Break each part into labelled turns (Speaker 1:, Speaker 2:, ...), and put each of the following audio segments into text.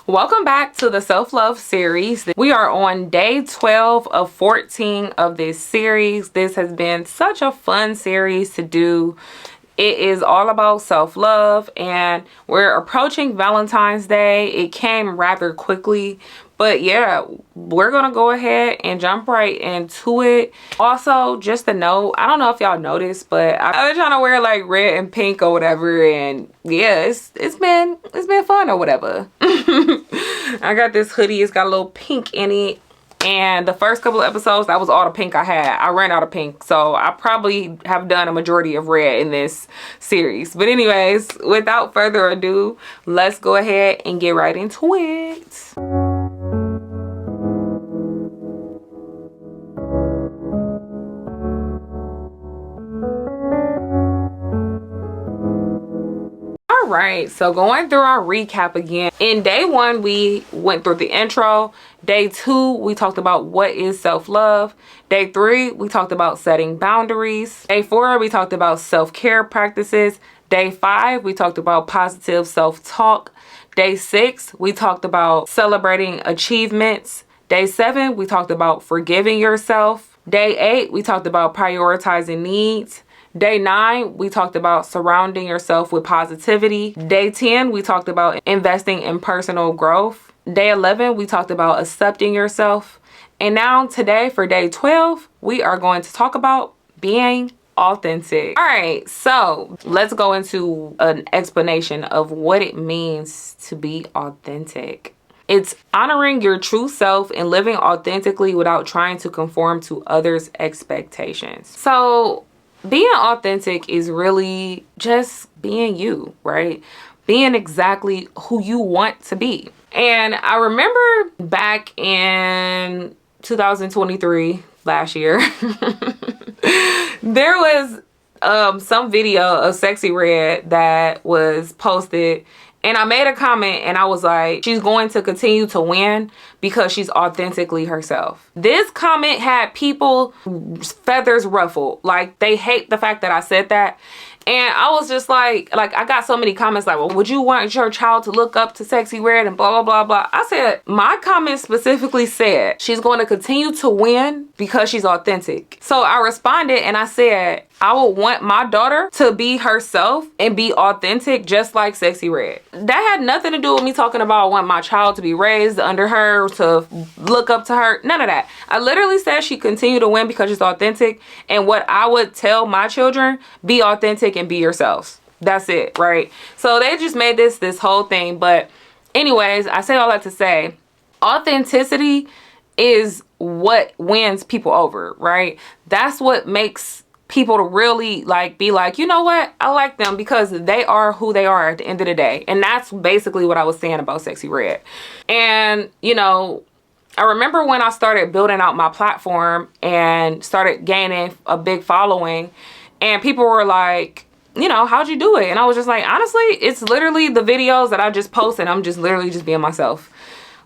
Speaker 1: Welcome back to the self-love series. We are on day 12 of 14 of this series. This has been such a fun series to do. It is all about self-love, and we're approaching Valentine's Day. It came rather quickly, but yeah, we're gonna go ahead and jump right into it. Also, just a note, I don't know if y'all noticed, but I've been trying to wear like red and pink or whatever, and yeah, it's been fun or whatever. I got this hoodie, it's got a little pink in it. And the first couple of episodes, that was all the pink I had. I ran out of pink, so I probably have done a majority of red in this series. But anyways, without further ado, let's go ahead and get right into it. Alright, so going through our recap again. In day 1, we went through the intro. Day 2, we talked about what is self-love. Day 3, we talked about setting boundaries. Day 4, we talked about self-care practices. Day 5, we talked about positive self-talk. Day 6, we talked about celebrating achievements. Day 7, we talked about forgiving yourself. Day 8, we talked about prioritizing needs. Day 9, we talked about surrounding yourself with positivity. Day 10, we talked about investing in personal growth. Day 11, we talked about accepting yourself. And now today for day 12, we are going to talk about being authentic. All right, so let's go into an explanation of what it means to be authentic. It's honoring your true self and living authentically without trying to conform to others' expectations. So being authentic is really just being you, right? Being exactly who you want to be. And I remember back in 2023, last year, there was some video of Sexyy Red that was posted, and I made a comment and I was like, she's going to continue to win because she's authentically herself. This comment had people feathers ruffled. Like, they hate the fact that I said that. And I was just like I got so many comments like, well, would you want your child to look up to Sexyy Red and blah, blah, blah, blah. I said, my comment specifically said, she's going to continue to win because she's authentic. So I responded and I said, I would want my daughter to be herself and be authentic just like Sexyy Red. That had nothing to do with me talking about I want my child to be raised under her, to look up to her. None of that. I literally said she continued to win because she's authentic. And what I would tell my children, be authentic and be yourselves. That's it, right? So they just made this whole thing. But anyways, I say all that to say, authenticity is what wins people over, right? That's what makes people to really be like, you know what, I like them because they are who they are at the end of the day. And that's basically what I was saying about Sexyy Red. And you know, I remember when I started building out my platform and started gaining a big following, and people were like, you know, how'd you do it? And I was just like, honestly, it's literally the videos that I just post and I'm just literally just being myself.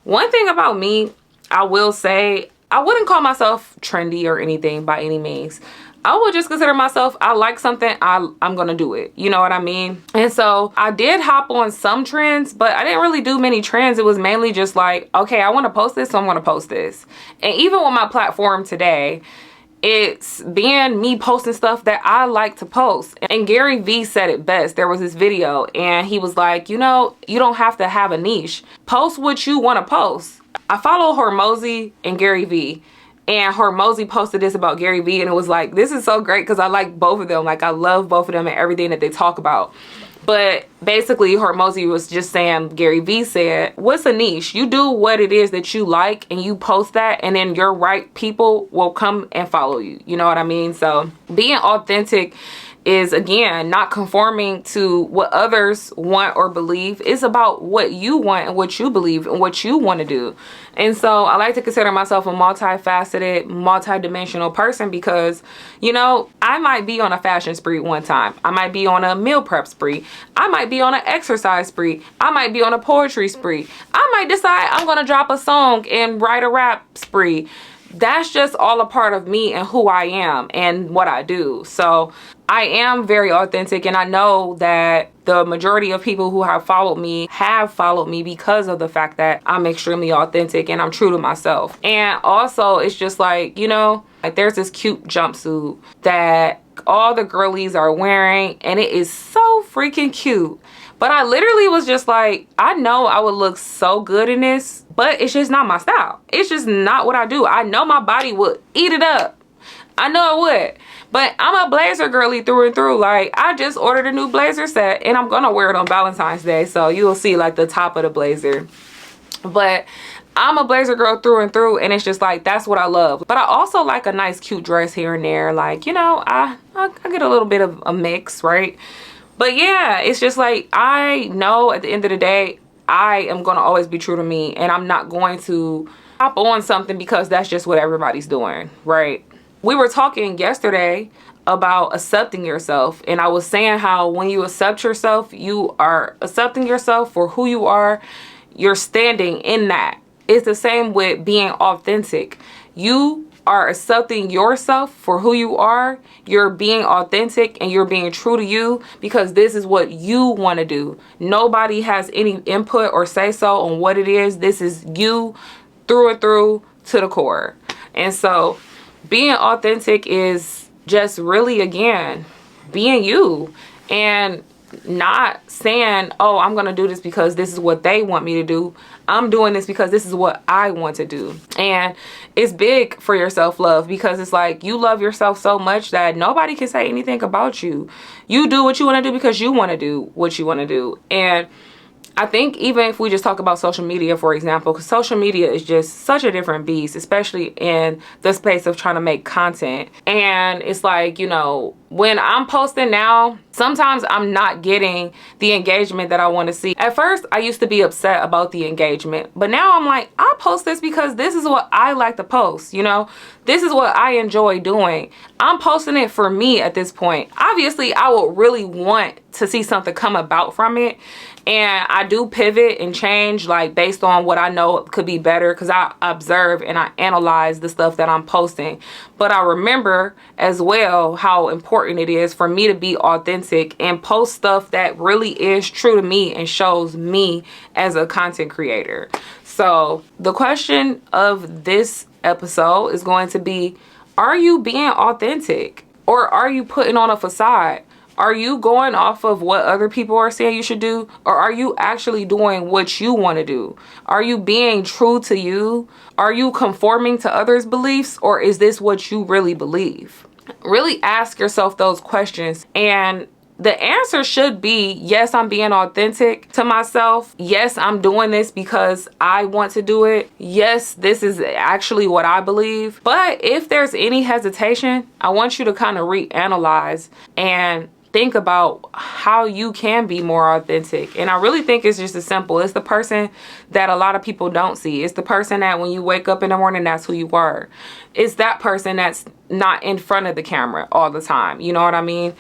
Speaker 1: One thing about me, I will say, I wouldn't call myself trendy or anything by any means. I would just consider myself, I like something, I'm gonna do it. You know what I mean? And so I did hop on some trends, but I didn't really do many trends. It was mainly just like, okay, I want to post this, so I'm gonna post this. And even with my platform today, it's being me posting stuff that I like to post. And Gary Vee said it best. There was this video and he was like, you know, you don't have to have a niche. Post what you want to post. I follow Hormozi and Gary Vee. And Hormozi posted this about Gary Vee, and it was like, this is so great because I like both of them. Like, I love both of them and everything that they talk about. But basically, Hormozi was just saying, Gary Vee said, what's a niche? You do what it is that you like and you post that, and then your right people will come and follow you. You know what I mean? So being authentic is, again, not conforming to what others want or believe. It's about what you want and what you believe and what you want to do. And so I like to consider myself a multifaceted, multidimensional person because, you know, I might be on a fashion spree one time. I might be on a meal prep spree. I might be on an exercise spree. I might be on a poetry spree. I might decide I'm going to drop a song and write a rap spree. that's just all a part of me and who I am and what I do. So I am very authentic, and I know that the majority of people who have followed me because of the fact that I'm extremely authentic and I'm true to myself. And also, it's just like, you know, like there's this cute jumpsuit that all the girlies are wearing, and it is so freaking cute. But I literally was just like, I know I would look so good in this, but it's just not my style. It's just not what I do. I know my body would eat it up. I know it would. But I'm a blazer girly through and through. Like, I just ordered a new blazer set, and I'm going to wear it on Valentine's Day. So you'll see like the top of the blazer. But I'm a blazer girl through and through, and it's just like, that's what I love. But I also like a nice cute dress here and there. Like, you know, I get a little bit of a mix, right? But yeah, it's just like, I know at the end of the day, I am going to always be true to me, and I'm not going to hop on something because that's just what everybody's doing, right? We were talking yesterday about accepting yourself, and I was saying how when you accept yourself, you are accepting yourself for who you are. You're standing in that. It's the same with being authentic. You are accepting yourself for who you are. You're being authentic and you're being true to you because this is what you want to do. Nobody has any input or say so on what it is. This is you through and through to the core. And so being authentic is just really, again, being you and not saying, oh, I'm going to do this because this is what they want me to do. I'm doing this because this is what I want to do. And it's big for your self-love because it's like you love yourself so much that nobody can say anything about you. You do what you want to do because you want to do what you want to do. And I think even if we just talk about social media, for example, because social media is just such a different beast, especially in the space of trying to make content. And it's like, you know, when I'm posting now, sometimes I'm not getting the engagement that I want to see. At first, I used to be upset about the engagement, but now I'm like, I post this because this is what I like to post, you know? This is what I enjoy doing. I'm posting it for me at this point. Obviously, I would really want to see something come about from it. And I do pivot and change like based on what I know could be better because I observe and I analyze the stuff that I'm posting. But I remember as well how important it is for me to be authentic and post stuff that really is true to me and shows me as a content creator. So the question of this episode is going to be, are you being authentic or are you putting on a facade? Are you going off of what other people are saying you should do? Or are you actually doing what you want to do? Are you being true to you? Are you conforming to others' beliefs? Or is this what you really believe? Really ask yourself those questions. And the answer should be, yes, I'm being authentic to myself. Yes, I'm doing this because I want to do it. Yes, this is actually what I believe. But if there's any hesitation, I want you to kind of reanalyze and think about how you can be more authentic. And I really think it's just as simple. It's the person that a lot of people don't see. It's the person that when you wake up in the morning, that's who you are. It's that person that's not in front of the camera all the time. You know what I mean?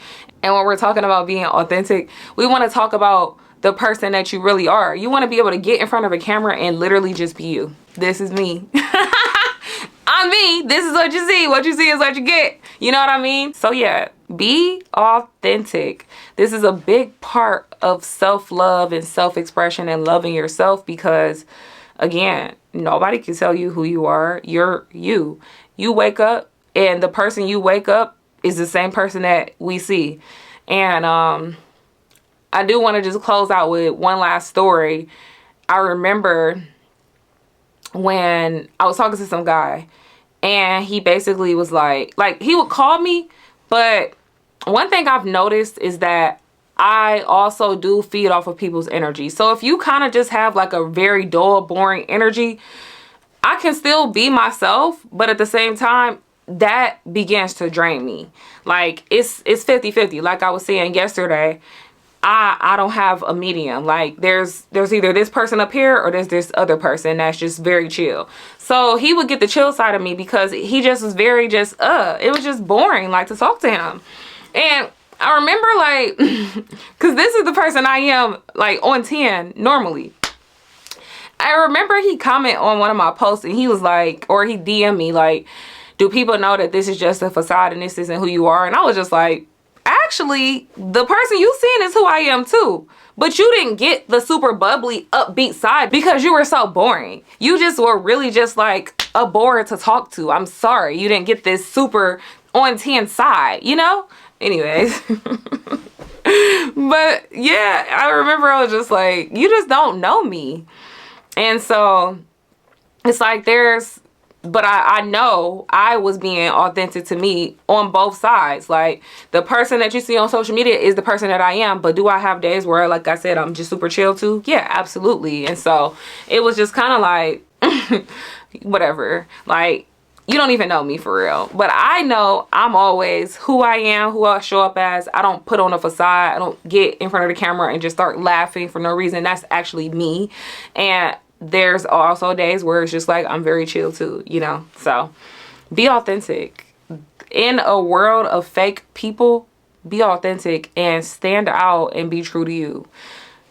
Speaker 1: And when we're talking about being authentic, we want to talk about the person that you really are. You want to be able to get in front of a camera and literally just be you. This is me. I'm me. This is what you see. What you see is what you get. You know what I mean? So yeah, be authentic. This is a big part of self-love and self-expression and loving yourself because, again, nobody can tell you who you are. You're you. You wake up and the person you wake up is the same person that we see. And I do want to just close out with one last story. I remember when I was talking to some guy and he basically was like he would call me, but one thing I've noticed is that I also do feed off of people's energy. So if you kind of just have like a very dull, boring energy, I can still be myself, but at the same time, that begins to drain me. Like it's 50-50. Like I was saying yesterday, I don't have a medium. Like there's either this person up here or there's this other person that's just very chill. So he would get the chill side of me because he just was very it was just boring like to talk to him. And I remember like, cause this is the person I am like on 10 normally. I remember he commented on one of my posts and he was like, or he DM'd me like, do people know that this is just a facade and this isn't who you are? And I was just like, actually, the person you seeing is who I am too. But you didn't get the super bubbly, upbeat side because you were so boring. You just were really just like a bore to talk to. I'm sorry. You didn't get this super on 10 side, you know? Anyways. But yeah, I remember I was just like, you just don't know me. And so it's like but I know I was being authentic to me on both sides. Like, the person that you see on social media is the person that I am. But do I have days where, like I said, I'm just super chill too? Yeah, absolutely. And so it was just kind of like, whatever. Like, you don't even know me for real. But I know I'm always who I am, who I show up as. I don't put on a facade. I don't get in front of the camera and just start laughing for no reason. That's actually me. And there's also days where it's just like, I'm very chill too, you know? So be authentic. In a world of fake people, be authentic and stand out and be true to you.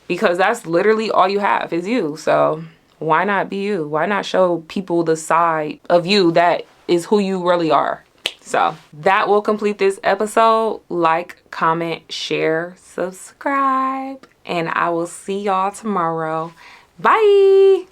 Speaker 1: Because that's literally all you have is you. So why not be you? Why not show people the side of you that is who you really are? So that will complete this episode. Like, comment, share, subscribe, and I will see y'all tomorrow. Bye.